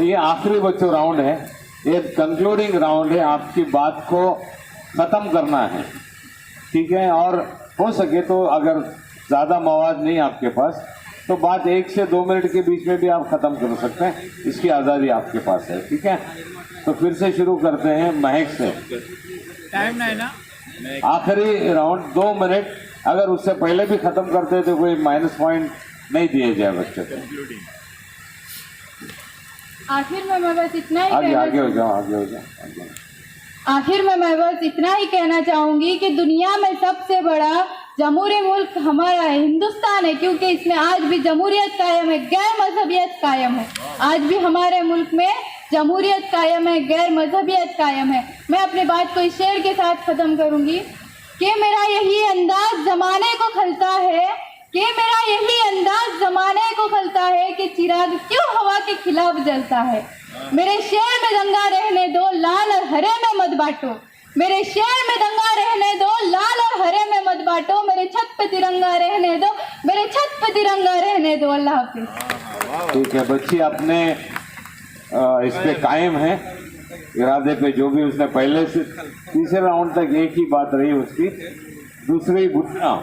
ये आखिरी बच्चों राउंड है, ये कंक्लूडिंग राउंड है, आपकी बात को खत्म करना है, ठीक है। और हो सके तो अगर ज़्यादा मवाद नहीं आपके पास तो बात 1 से 2 मिनट के बीच में भी आप ख़त्म कर सकते हैं, इसकी आज़ादी आपके पास है, ठीक है। तो फिर से शुरू करते हैं महक से। टाइम नहीं ना, आखिरी राउंड 2 मिनट, अगर उससे पहले भी ख़त्म करते तो कोई माइनस पॉइंट नहीं दिए जाए बच्चे को। आखिर में मैं बस इतना ही आगे हो जाओ, आगे हो जाओ। आखिर में मैं बस इतना ही कहना चाहूंगी कि दुनिया में सबसे बड़ा जमहूरी मुल्क हमारा है, हिंदुस्तान है, क्योंकि इसमें आज भी जमहूरियत कायम है, गैर मजहबियत कायम है। आज भी हमारे मुल्क में जमहूरियत कायम है, गैर मजहबियत कायम है। मैं अपनी बात को इस शेर के साथ ख़त्म करूंगी कि मेरा यही अंदाज ज़माने को खलता है, कि मेरा यही अंदाज ज़माने को खलता है कि चिराग क्यों हवा के खिलाफ जलता है। मेरे शेर में दंगा रहने दो, लाल और हरे में मत बांटो। मेरे शेर में दंगा रहने दो, लाल और हरे में मत बांटो। मेरे छत पे तिरंगा रहने दो, मेरे छत पे तिरंगा रहने दो। अल्लाह हाफिज। ठीक है, बच्ची अपने इस पे कायम है, इरादे पे। जो भी उसने पहले से तीसरे राउंड तक एक ही बात रही उसकी, दूसरी घुटना।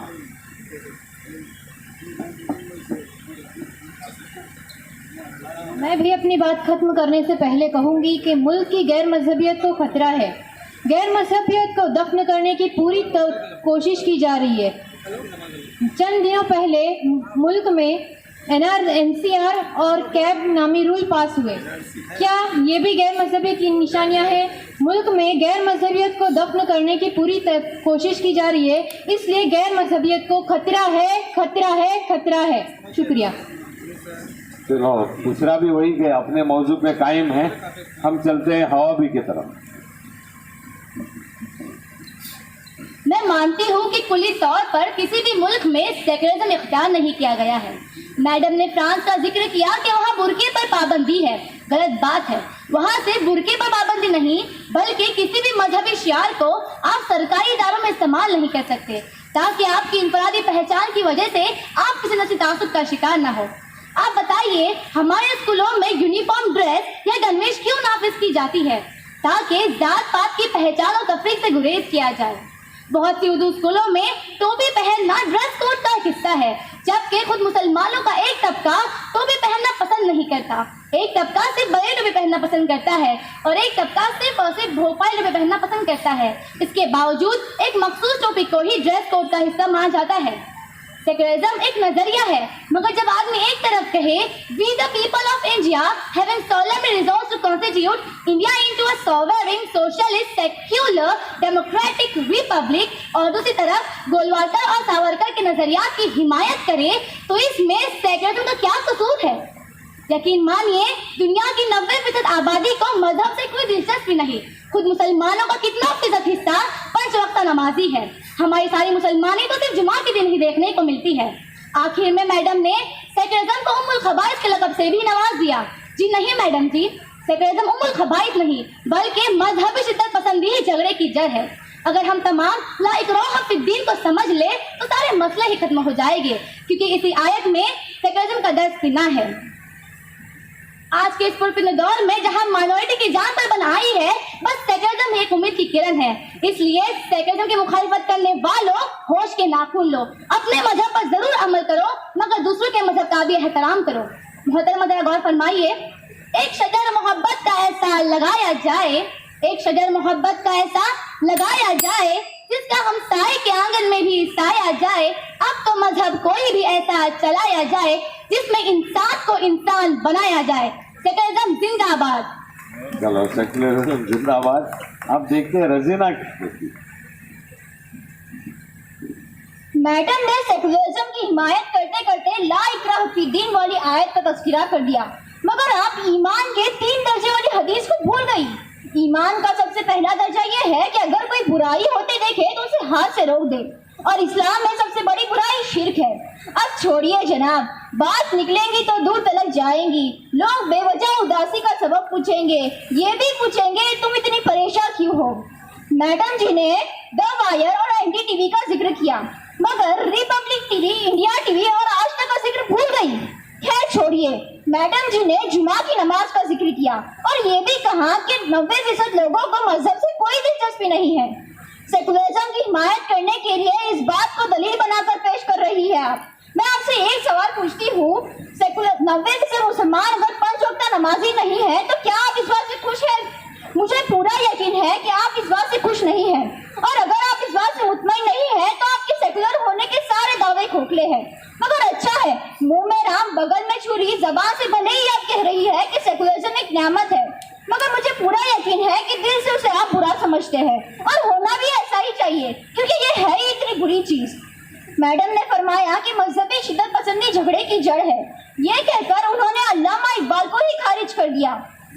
मैं भी अपनी बात खत्म करने से पहले कहूंगी कि मुल्क की गैर मजहबियत को खतरा है। गैर मजहबियत को दफन करने की पूरी कोशिश की जा रही है। चंद दिनों पहले मुल्क में NCR और कैब नामी रूल पास हुए। क्या ये भी गैर मजहबियत की निशानियां हैं? मुल्क में गैर मजहबियत को दफन करने की पूरी कोशिश की जा रही है, इसलिए गैर मजहबियत को खतरा है, खतरा है, खतरा है। शुक्रिया। चलो, दूसरा भी वही कि अपने मौजू पे कायम है। हम चलते हैं हवाबी की तरफ। मैं मानती हूँ कि कुली तौर पर किसी भी मुल्क में सेकुलरिज्म इख्तियार नहीं किया गया है। मैडम ने फ्रांस का जिक्र किया कि वहाँ बुर्के पर पाबंदी है, गलत बात है। वहाँ से बुर्के पर पाबंदी नहीं, बल्कि किसी भी मजहबी शियार को आप सरकारी इदारों में इस्तेमाल नहीं कर सकते, ताकि आपकी इनफरादी पहचान की वजह से आप किसी नस्ली तासुब का शिकार न हो। आप बताइए, हमारे स्कूलों में यूनिफॉर्म ड्रेस या गणवेश क्यों नाफिज की जाती है? ताकि जात पात की पहचान और तफरीक से गुरेज किया जाए। बहुत सी उर्दू स्कूलों में टोपी पहनना ड्रेस कोड का एक हिस्सा है, जबकि खुद मुसलमानों का एक तबका टोपी पहनना पसंद नहीं करता। एक तबका सिर्फ बड़े टोपी पहनना पसंद करता है और एक तबका सिर्फ और सिर्फ भोपाल टोपी पहनना पसंद करता है। इसके बावजूद एक मखसूस टोपी को ही ड्रेस कोड का हिस्सा माना जाता है। सेकुलरिज्म एक नजरिया है, मगर जब आदमी एक तरफ कहे we the people of India having solemnly resolved to constitute India into a sovereign socialist secular democratic republic, और दूसरी तरफ गोलवालकर और सावरकर के नजरियात की हिमायत करे, तो इसमें सेकुलरिज्म का क्या कसूर है? यकीन मानिए, दुनिया की 90% आबादी को मजहब से कोई दिलचस्पी नहीं। खुद मुसलमानों का कितना फीसद हिस्सा 5 वक्त नमाजी है। हमारी सारी मुसलमानी तो सिर्फ जुमा के दिन ही देखने को मिलती है। आखिर में मैडम ने सेकुलरिज्म को उम्मुल खबाइस के लक़ब से भी नवाज दिया। जी नहीं मैडम जी, सेकुलरिज्म उम्मुल खबाइस नहीं, बल्कि मजहबी शिद्दत पसंदी ही झगड़े की जड़ है। अगर हम तमाम ला इकराह फिद्दीन को समझ ले तो सारे मसले ही खत्म हो जाएंगे, क्योंकि इसी आयत में सेकुलरिज्म का दर्ज पिना है। आज के इस पुरफितने दौर में जहां माइनॉरिटी की जान पर बन आई है, बस सेकुलरिज्म एक उम्मीद की किरण है। इसलिए सेकुलरिज्म की मुखालिफत करने वालों, होश के नाखून लो। अपने मजहब पर जरूर अमल करो, मगर दूसरों के मजहब का भी एहतराम करो। मोहतरमा जरा गौर फरमाइए, एक शजर मोहब्बत का ऐसा लगाया जाए, एक शजर मोहब्बत का ऐसा लगाया जाए, जिसका हम साए के आंगन में भी साया जाए। अब तो मजहब कोई भी ऐसा चलाया जाए जिसमें इंसान को इंसान बनाया जाए। सेकुलरिज्म जिंदाबाद। चलो, सेकुलरिज्म जिंदाबाद। अब देखते हैं रजीना की। मैडम ने सेकुलरिज्म की हिमायत करते करते ला इकराह फिद्दीन वाली आयत का तज़किरा कर दिया, मगर आप ईमान के 3 दर्जे वाली हदीस को भूल गई। ईमान का सबसे पहला दर्जा ये है कि अगर कोई बुराई होते देखे तो उसे हाथ से रोक दे, और इस्लाम में सबसे बड़ी बुराई शिर्क है। अब छोड़िए जनाब, बात निकलेंगी तो दूर तलक जाएंगी। लोग बेवजह उदासी का सबब पूछेंगे, ये भी पूछेंगे तुम इतनी परेशान क्यों हो। मैडम जी ने द वायर और NDTV का जिक्र किया, मगर रिपब्लिक टीवी, इंडिया टीवी और आज तक का जिक्र भूल गई। खैर छोड़िए, मैडम जी ने जुमा की नमाज का जिक्र किया और ये भी कहा कि 90% लोगों को मजहब से कोई दिलचस्पी नहीं है। सेकुलरिज्म की हिमायत करने के लिए इस बात को दलील बनाकर पेश कर रही है आप। मैं आपसे एक सवाल पूछती हूँ, 90% मुसलमान अगर 5 वक्त नमाजी नहीं है तो क्या आप इस बात से खुश हैं? मुझे पूरा यकीन है कि आप इस बात से खुश नहीं हैं, और अगर आप इस बात से मुतमईन नहीं हैं तो आपके सेकुलर होने के सारे दावे खोखले हैं। मगर अच्छा है, मुंह में राम बगल में छुरी, जबान से भले ही आप कह रही है कि सेकुलरिज्म एक नेमत है, मगर मुझे पूरा यकीन है कि दिल से उसे आप बुरा समझते हैं, और होना भी ऐसा ही चाहिए क्योंकि ये है ही इतनी बुरी चीज। मैडम ने फरमाया कि मजहबी शिद्दत पसंदी झगड़े की जड़ है। ये कहकर उन्होंने अल्लामा इकबाल को ही खारिज कर दिया।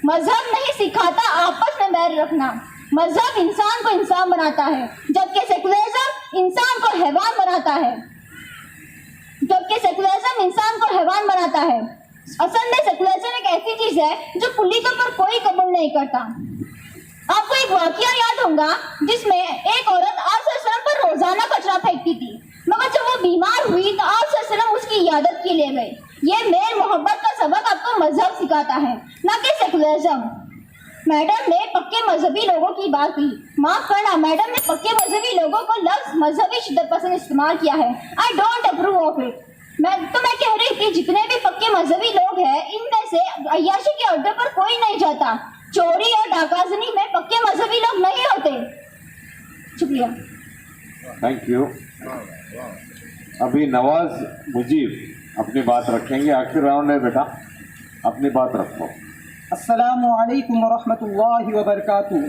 मजहब नहीं सिखाता आपस में बैर रखना, मजहब इंसान को इंसान बनाता है, जबकि सेकुलरिज्म इंसान को हैवान बनाता है। असल में सेकुलरिज्म एक ऐसी चीज है जो कुल्ली तौर पर कोई कबूल नहीं करता। आपको एक वाकया याद होगा जिसमें एक औरत आप सल्लल्लाहु अलैहि वसल्लम पर रोजाना कचरा फेंकती थी, मगर जब वो बीमार हुई तो आप सल्लल्लाहु अलैहि वसल्लम उसकी इयादत के लिए गए। ये मेल मोहब्बत का सबक आपको मजहब सिखाता है, न कि सेकुलरिज्म। मैडम ने पक्के मजहबी लोगों की बात की, माफ करना, मैडम ने पक्के मजहबी लोगों को लफ्ज मजहबी शिद्दत पसंद इस्तेमाल किया है। I don't approve of it. मैं कह रही थी जितने भी पक्के मजहबी लोग हैं इनमें से अय्याशी के अड्डे पर कोई नहीं जाता। चोरी और डाकाजनी में पक्के मजहबी लोग नहीं होते। शुक्रिया। Thank you. अभी नवाज मुजीब अपनी बात रखेंगे। आखिर राउंड है बेटा, अपनी बात रखो। अस्सलामु अलैकुम वरहमतुल्लाहि वबरकातुहू।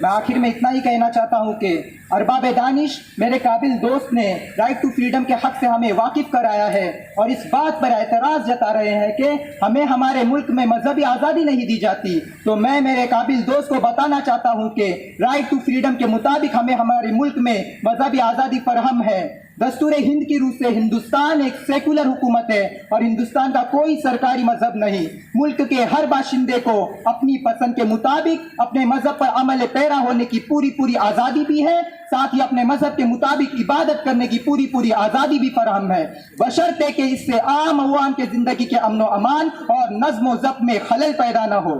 मैं आखिर में इतना ही कहना चाहता हूँ कि अरबाब दानिश मेरे काबिल दोस्त ने राइट टू फ्रीडम के हक़ से हमें वाकिफ़ कराया है और इस बात पर एतराज़ जता रहे हैं कि हमें हमारे मुल्क में मजहबी आज़ादी नहीं दी जाती। तो मैं मेरे काबिल दोस्त को बताना चाहता हूँ कि राइट टू फ्रीडम के मुताबिक हमें हमारे मुल्क में मजहबी आज़ादी फराहम है। दस्तूर हिंद की रूह से हिंदुस्तान एक सेकुलर हुकूमत है और हिंदुस्तान का कोई सरकारी मजहब नहीं। मुल्क के हर बाशिंदे को अपनी पसंद के मुताबिक अपने मजहब पर अमल पैरा होने की पूरी आज़ादी भी है, साथ ही अपने मजहब के मुताबिक इबादत करने की पूरी आज़ादी भी फराहम है, बशर्ते कि इससे आम अवाम के जिंदगी के अमन व अमान और नज्म व ज़ब्त में खलल पैदा न हो।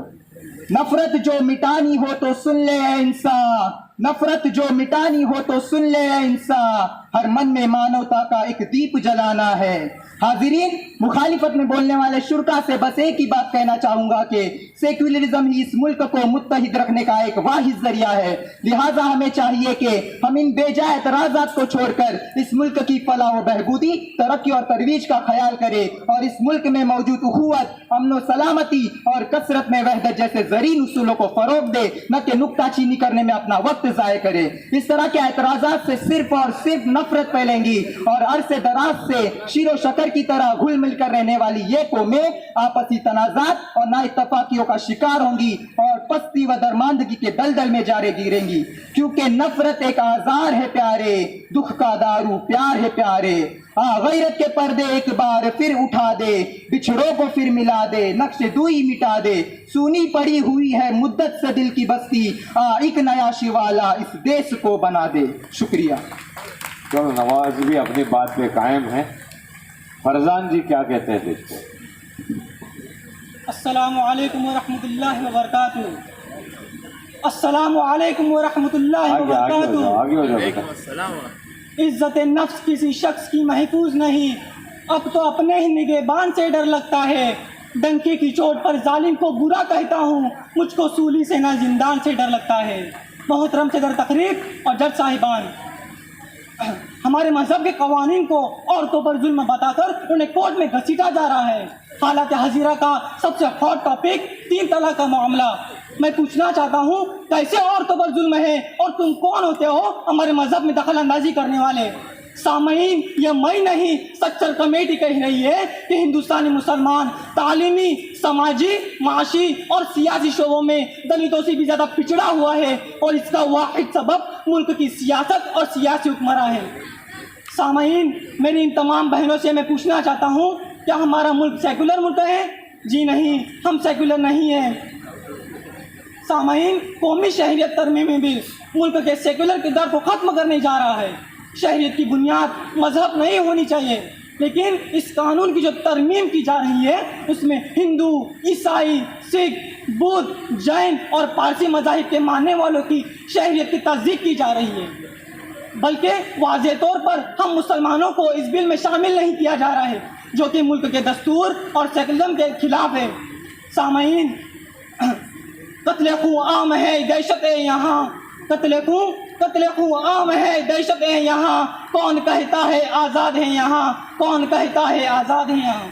नफरत जो मिटानी हो तो सुन ले ऐ इंसान, नफरत जो मिटानी हो तो सुन ले ऐ इंसान, हर मन में मानवता का एक दीप जलाना है। हाजिरीन, मुखालिफत में बोलने वाले शुरका से बस एक ही बात कहना चाहूंगा कि सेक्युलरिज्म ही इस मुल्क को मुत्तहिद रखने का एक वाहिद जरिया है। लिहाजा हमें चाहिए कि हम इन बेजा एतराज़ात को छोड़कर इस मुल्क की फलाह व बहबूदी, तरक्की और तरवीज का ख्याल करें और इस मुल्क में मौजूद उखुवत, अमन व सलामती और कसरत में वहदत जैसे ज़रीन उसूलों को फरोग दे, न कि नुक्ताचीनी करने में अपना वक्त ज़ाय करे। इस तरह के एतराज़ात से सिर्फ और सिर्फ नफरत फैलेंगी और अरसे दराज से शीरो शकर की तरह घुल मिल कर रहने वाली ये कौमें आपसी तनाज़ात और नाइत्तफाकियों का शिकार होंगी और पस्ती व दरमांदगी के दलदल में जारे गिरेंगी। क्योंकि नफरत एक आजार है प्यारे, दुख का दारू प्यार है प्यारे। गैरत के पर्दे एक बार फिर उठा दे, बिछड़ों को फिर मिला दे, नक्शे दुई मिटा दे, सुनी पड़ी हुई है मुद्दत से दिल की बस्ती, एक नया शिवाला इस देश को बना दे। शुक्रिया। चलो, नवाज भी अपनी बात पे कायम है। फरजान जी क्या कहते हैं देखो। अस्सलामु अलैकुम व रहमतुल्लाहि व बरकातुहू। अस्सलामु अलैकुम व रहमतुल्लाहि व बरकातुहू। आगे हो जाओ बेटा। इज्जत नफ्स किसी शख्स की महफूज नहीं, अब तो अपने ही निगहबान से डर लगता है। डंके की चोट पर जालिम को बुरा कहता हूँ, मुझको सूली से ना जिंदान से डर लगता है। मोहतरम सदर तकरीब और जज साहिबान, हमारे मजहब के कवानीन को औरतों पर जुल्म बताकर उन्हें कोर्ट में घसीटा जा रहा है। हालात हजीरा का सबसे हॉट टॉपिक 3 तलाक का मामला। मैं पूछना चाहता हूँ, कैसे औरतों पर जुल्म है और तुम कौन होते हो हमारे मजहब में दखल अंदाजी करने वाले? सामईन, यह मैं नहीं सक्चर कमेटी कह रही है कि हिंदुस्तानी मुसलमान तालीमी, समाजी, माशी और सियासी शोबों में दलितों से भी ज़्यादा पिछड़ा हुआ है और इसका वाहिद सबब मुल्क की सियासत और सियासी हुक्मरां है। सामईन, मेरी इन तमाम बहनों से मैं पूछना चाहता हूँ, क्या हमारा मुल्क सेकुलर मुल्क है? जी नहीं, हम सेकुलर नहीं हैं। सामईन, कौमी शहरियत तरमीमी बिल मुल्क के सेकुलर किरदार को ख़त्म करने जा रहा है। शहरियत की बुनियाद मजहब नहीं होनी चाहिए। لیکن اس قانون کی جو ترمیم کی جا رہی ہے اس میں ہندو، عیسائی، سکھ، بدھ، جین اور پارسی مذاہب کے ماننے والوں کی شہریت کی تصدیق کی جا رہی ہے، بلکہ واضح طور پر ہم مسلمانوں کو اس بل میں شامل نہیں کیا جا رہا ہے، جو کہ ملک کے دستور اور سیکولرزم کے خلاف ہے۔ سامعین، قتل خون عام ہے، دہشت ہے یہاں، قتل خون عام ہے، دہشت ہے یہاں، کون کہتا ہے آزاد ہے یہاں، کون کہتا ہے آزاد ہے یہاں۔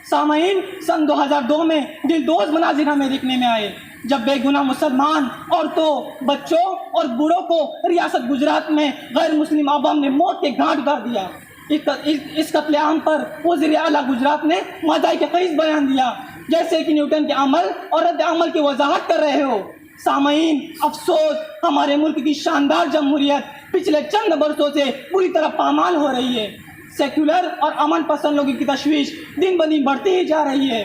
سامعین، سن 2002 میں دلدوز مناظر ہمیں دیکھنے میں آئے جب بے گناہ مسلمان عورتوں، بچوں اور بوڑھوں کو ریاست گجرات میں غیر مسلم عوام نے موت کے گھاٹ اتار دیا۔ اس قتل عام پر وزیر اعلیٰ گجرات نے مدعی کے خیز بیان دیا، جیسے کہ نیوٹن کے عمل اور رد عمل کی وضاحت کر رہے ہو۔ سامعین، افسوس، ہمارے ملک کی شاندار جمہوریت پچھلے چند برسوں سے پوری طرح پامال ہو رہی ہے۔ سیکولر اور امن پسند لوگوں کی تشویش دن بدن بڑھتی ہی جا رہی ہے۔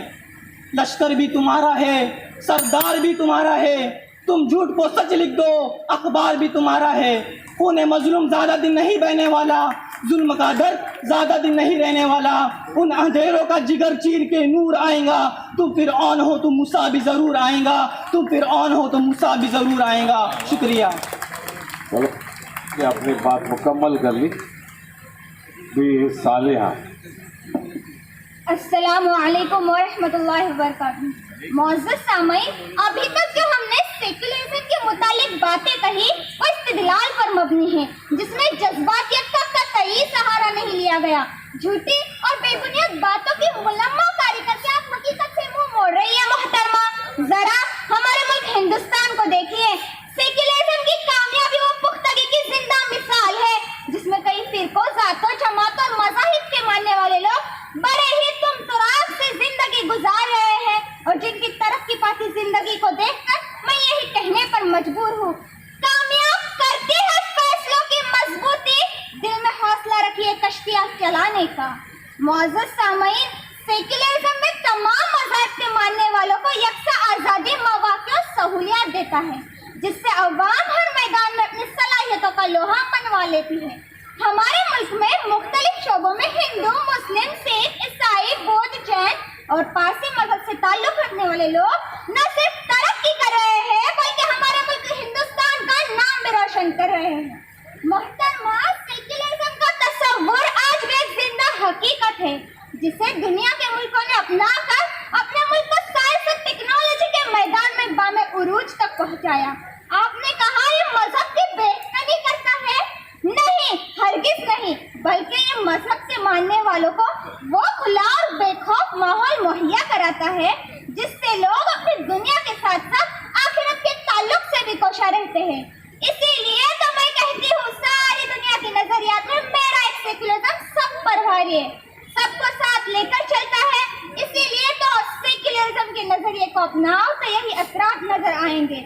لشکر بھی تمہارا ہے، سردار بھی تمہارا ہے، تم جھوٹ کو سچ لکھ دو، اخبار بھی تمہارا ہے۔ خون مظلوم زیادہ دن نہیں بہنے والا، ظلم کا درد زیادہ دن نہیں رہنے والا، ان اندھیروں کا جگر چیر کے نور آئے گا، تم فرعون ہو تو موسیٰ بھی ضرور آئے گا، تم فرعون ہو تو موسیٰ بھی ضرور آئے گا۔ شکریہ۔ چلو کہ اپنی بات مکمل کر لی بھی صالحہ۔ السلام علیکم ورحمۃ اللہ وبرکاتہ۔ معزز سامعین، ابھی تک جو ہم نے سیکولرزم کے متعلق باتیں کہی وہ استدلال پر مبنی ہیں، جس میں جذباتیت کا قطعی سہارا نہیں لیا گیا۔ جھوٹی اور بے بنیاد باتوں کی ملمہ کاری کر کے آپ حقیقت سے منہ موڑ رہی ہے۔ محترمہ، ذرا ہمارے ملک ہندوستان کو دیکھیے۔ سیکولرزم کی کامیابی و پختگی کی زندہ مثال ہے، جس میں کئی فرقوں، ذاتوں، جماعتوں اور مذاہب کے ماننے والے لوگ بڑے ہی تم تراک سے زندگی گزار رہے ہیں، اور جن کی ترقی پاتی زندگی کو دیکھ کر میں یہی کہنے پر مجبور ہوں، کامیاب کرتی ہے فیصلوں کی مضبوطی، دل میں حوصلہ رکھیے کشتیاں چلانے کا۔ معزز سامعین، سیکولرزم میں تمام مذاہب کے ماننے والوں کو یکساں آزادی، مواقع اور سہولیات دیتا ہے، جس سے عوام ہر میدان میں اپنی صلاحیتوں کا لوہا منوا لیتی ہے۔ ہمارے ملک میں مختلف شعبوں میں ہندو، مسلم، سکھ، عیسائی، بدھ، جین اور پارسی مذہب سے تعلق رکھنے والے لوگ نہ صرف ترقی کر رہے ہیں بلکہ ہمارے ملک ہندوستان کا نام بھی روشن کر رہے ہیں۔ محترمہ، سیکولرزم کا تصور آج بھی ایک زندہ حقیقت ہے، جسے دنیا کے ملکوں نے اپنا کر اپنے ملک کو سائنس اور ٹیکنالوجی کے میدان میں بام عروج تک پہنچایا۔ آپ نے کہا یہ مذہب کی بےحتمی کرتا ہے، نہیں، ہرگز نہیں، بلکہ یہ مذہب سے ماننے والوں کو وہ کھلا اور بے خوف ماحول مہیا کراتا ہے جس سے لوگ اپنی دنیا کے ساتھ ساتھ آخرت کے تعلق سے بھی کوشاں رہتے ہیں۔ اسی لیے تو میں کہتی ہوں، ساری دنیا کی نظریات میں میرا ایک سیکولرزم سب پر بھاری ہے، سب کو ساتھ لے کر چلتا ہے۔ اسی لیے تو سیکولرزم کے نظریے کو اپناؤ تو یہی اثرات نظر آئیں گے۔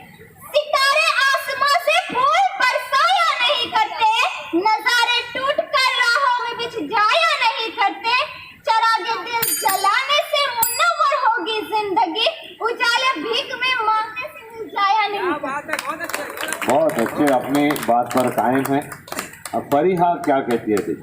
ستارے آسمان سے پھول برسایا نہیں کرتے، نظارے ٹوٹ کر راہوں میں بچھ جایا نہیں کرتے، چراغ دل جلانے سے منور ہوگی زندگی، اجالے بھیک میں مانگنے سے مل جایا نہیں کرتے۔ بہت اچھے، اپنی بات پر قائم ہیں۔ اب فریحہ کیا کہتی ہے؟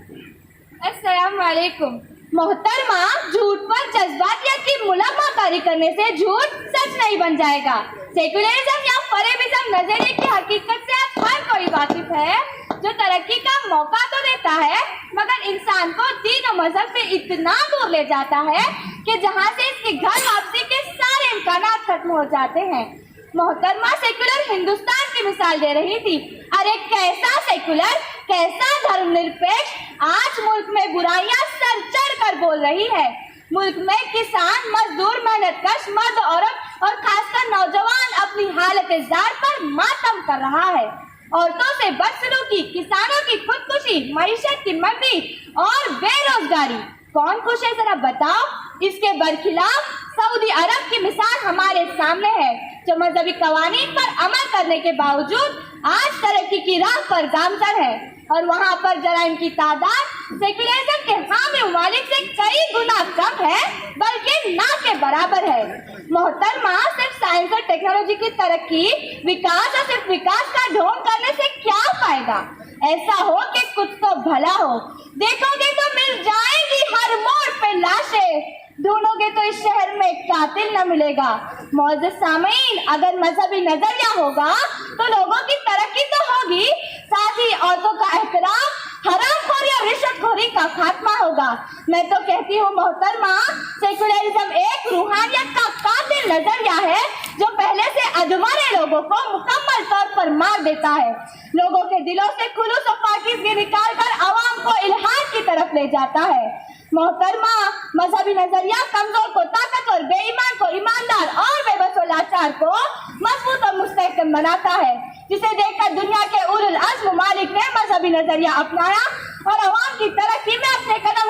السلام علیکم۔ محترمہ، جھوٹ پر جذباتیت کی ملمہ کاری کرنے سے جھوٹ سچ نہیں بن جائے گا۔ سیکولرزم یا فریبزم نظریے کی حقیقت سے اب ہر کوئی واقف ہے، جو ترقی کا موقع تو دیتا ہے مگر انسان کو دین و مذہب سے اتنا دور لے جاتا ہے کہ جہاں سے اس کی گھر واپسی کے سارے امکانات ختم ہو جاتے ہیں۔ محترمہ سیکولر ہندوستان کی مثال دے رہی تھی۔ ارے کیسا سیکولر، کیسا دھرم نرپیکش، آج ملک میں برائیاں سر چڑھ کر بول رہی ہے۔ ملک میں کسان، مزدور، محنت کش، مرد، عورت اور خاص کر نوجوان اپنی حالت زار پر ماتم کر رہا ہے۔ عورتوں سے بدسلوکی، کسانوں کی خودکشی، معیشت کی مندی اور بے روزگاری، کون خوش ہے ذرا بتاؤ؟ اس کے برخلاف سعودی عرب کی مثال ہمارے سامنے ہے، جو مذہبی قوانین پر عمل کرنے کے باوجود آج ترقی کی راہ پر گامزن ہے، اور وہاں پر جرائم کی تعداد سیکولرزم کے حامی ممالک سے کئی گنا کم ہے، بلکہ ना के बराबर है। मोहतरमा, सिर्फ साइंस और टेक्नोलॉजी की तरक्की, विकास और सिर्फ विकास का ढोंग करने से क्या फायदा? ऐसा हो कि कुछ तो भला हो। देखोगे तो मिल जाएंगी हर मोड़ पे लाशें, ढूंढोगे तो इस शहर में कातिल न मिलेगा। मौजूद सामीन, अगर मजहबी नजरिया होगा तो लोगों की तरक्की तो होगी, साथ ही औरतों का एहतराम, हरामखोरी और रिश्वतखोरी का खात्मा होगा। मैं तो कहती हूँ मोहतरमा, सेकुलरिज्म एक रूहानियत का कातिल नजरिया है जो पहले से अधमरे लोगों को मुकम्मल तौर पर मार देता है, लोगों के दिलों से खुलूस और पाकीज़गी निकाल कर अवाम को इल्हाद की तरफ ले जाता है। मोहतरमा, मजहबी नजरिया कमजोर को ताकतवर, बेईमान को ईमानदार और बेबस और लाचार को मजबूत और मुस्तहकम बनाता है, जिसे देखकर दुनिया के उलुल अज़्म ममालिक ने मजहबी नजरिया अपनाया और अवाम की तरक्की में अपने कदम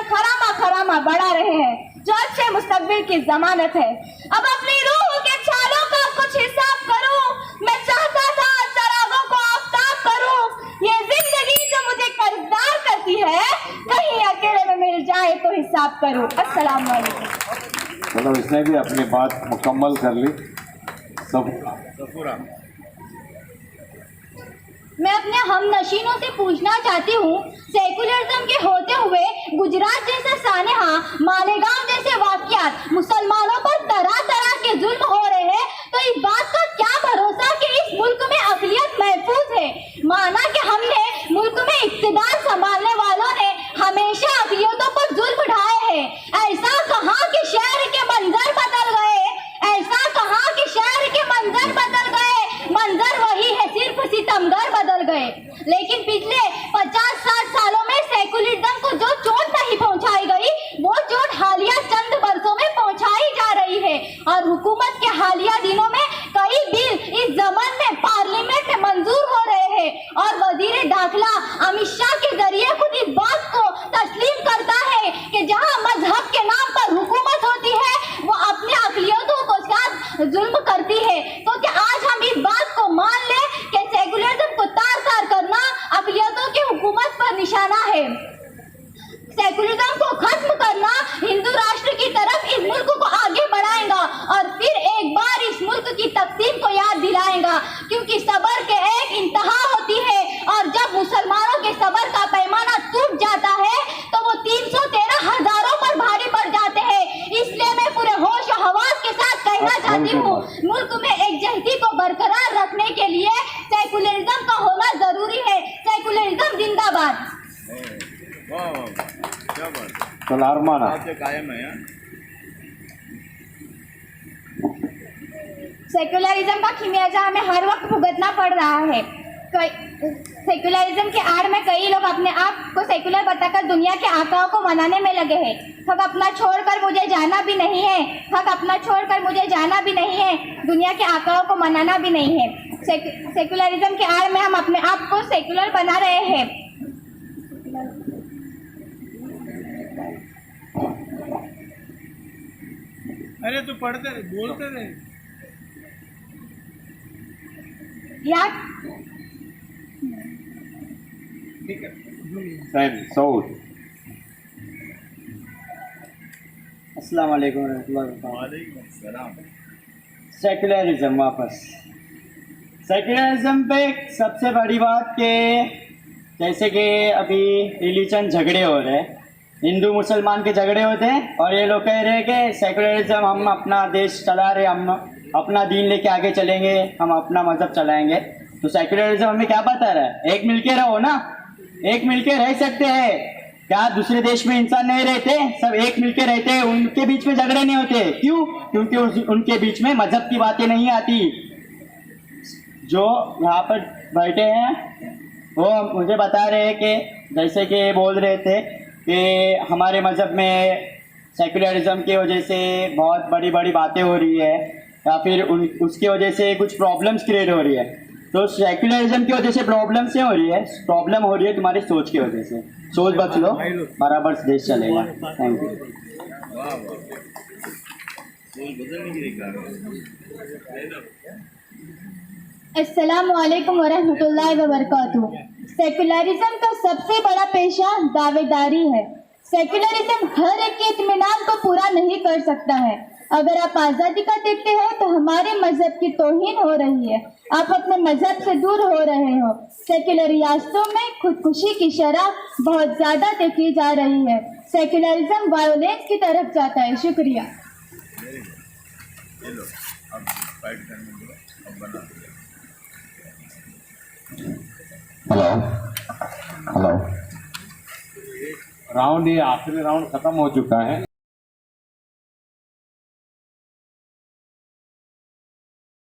खरामा बढ़ा रहे हैं, जो अच्छे मुस्तकबिल की जमानत है। अब अपनी रूह के छालों का कुछ हिसाब करूं, मैं चाहता था चरागों को आफताब करूं, ये जिंदगी जो मुझे कर्जदार करती है, कहीं अकेले में मिल जाए तो हिसाब करूं। अस्सलाम वालेकुम। मतलब इसने भी अपनी बात मुकम्मल कर ली। सब मैं अपने हम नशीनों से पूछना चाहती हूँ, सेकुलरिज्म के होते हुए गुजरात जैसे सानेहा, मालेगांव जैसे वाक़यात मुसलमानों पर तरह तरह के जुल्म हो रहे हैं, तो इस बात का क्या भरोसा कि इस मुल्क में अक़लियत महफूज है? माना कि हमने मुल्क में इक़्तिदार संभालने वालों ने हमेशा अक़लियतों पर जुल्म ढाए हैं। ऐसा कहाँ कि शहर के मंजर बदल गए, ऐसा कहाँ कि शहर के मंजर बदल गए, मंजर वही है, सिर्फ सितमगर बदल गए। लेकिन पिछले 50-60 सालों में सेकुलरिज्म को जो चोट नहीं पहुंचाई गई, वो चोट हालिया चंद बरसों में पहुंचाई जा रही है। और हुकूमत के हालिया दिनों में कई बिल इस जमाने में पार्लियामेंट में मंजूर हो रहे हैं और वजीर दाखिला अमित शाह के जरिए खुद इस बात को तस्लीम करता है कि जहां मजहब के नाम पर हुकूमत होती है, वो अपने अक़लियतों को साथ जुल्म करती है। तो क्या आज हम इस बात को मान लें कि सेकुलरिज्म को तार-तार करना अक़लियतों की हुकूमत पर निशाना है? सेकुलरिज्म को खत्म करना हिंदू राष्ट्र की तरफ इस मुल्क को आगे बढ़ाएगा और फिर एक बार इस मुल्क की तक़सीम को याद दिलाएगा, क्योंकि सब्र के एक इंतहा होती है और जब मुसलमानों के सब्र का पैमाना टूट जाता है तो वो 313 हज़ारों पर भारी पड़ जाते हैं। इसलिए मैं पूरे होश और हवास के साथ कहना चाहती हूँ, मुल्क में एकजहती को बरकरार रखने के लिए सेकुलरिज्म का होना जरूरी है। सेकुलरिज्म जिंदाबाद। सलारमाना सेकुलरिज्म का खिमियाजा हमें हर वक्त भुगतना पड़ रहा है। सेकुलरिज्म के आड़ में कई लोग अपने आप को सेकुलर बताकर दुनिया के आकाओं को मनाने में लगे हैं। हक अपना छोड़कर मुझे जाना भी नहीं है, हक अपना छोड़कर मुझे जाना भी नहीं है, दुनिया के आकाओं को मनाना भी नहीं है। सेकुलरिज्म के आड़ में हम अपने आप को सेकुलर बना रहे हैं। अरे तू पढ़ते रहे, बोलते रहे। अस्सलाम वालेकुम रहमतुल्लाहि व बरकातहू। सेकुलरिज्म वापस सेकुलरिज्म पे सबसे बड़ी बात कि जैसे कि अभी रिलीजन झगड़े हो रहे हैं, हिंदू मुसलमान के झगड़े होते हैं और ये लोग कह रहे हैं कि सेकुलरिज्म हम अपना देश चला रहे, हम अपना दीन लेके आगे चलेंगे, हम अपना मज़हब चलाएंगे। तो सेकुलरिज्म हमें क्या बता रहा है? एक मिलके रहो ना, एक मिलके रह सकते हैं। क्या दूसरे देश में इंसान नहीं रहते? सब एक मिलके रहते हैं, उनके बीच में झगड़े नहीं होते। क्यों? क्योंकि उनके बीच में मज़हब की बातें नहीं आती। जो यहाँ पर बैठे हैं वो मुझे बता रहे हैं कि जैसे कि बोल रहे थे कि हमारे मज़हब में सेकुलरिज्म की वजह से बहुत बड़ी बड़ी बातें हो रही है या फिर उसकी वजह से कुछ प्रॉब्लम्स क्रिएट हो रही है। तो सेकुलरिज्म की वजह से प्रॉब्लम से हो रही है, प्रॉब्लम हो रही है तुम्हारी सोच की वजह से। सोच बच लो, बराबर देश चलेगा। Thank you. अस्सलाम वालेकुम वरहमतुल्लाहि व बरकातहू। सेकुलरिज्म का सबसे बड़ा पेशा दावेदारी है। सेकुलरिज्म हर एक के इत्मीनान को पूरा नहीं कर सकता है। अगर आप आज़ादी का देखते हो तो हमारे मजहब की तौहीन हो रही है। आप अपने मजहब से दूर हो रहे हो। सेक्युलर रियासतों में खुदकुशी की शरह बहुत ज़्यादा देखी जा रही है। सेक्युलरिज्म वायोलेंस की तरफ जाता है। शुक्रिया। हेलो, राउंड ये आखिरी राउंड खत्म हो चुका है।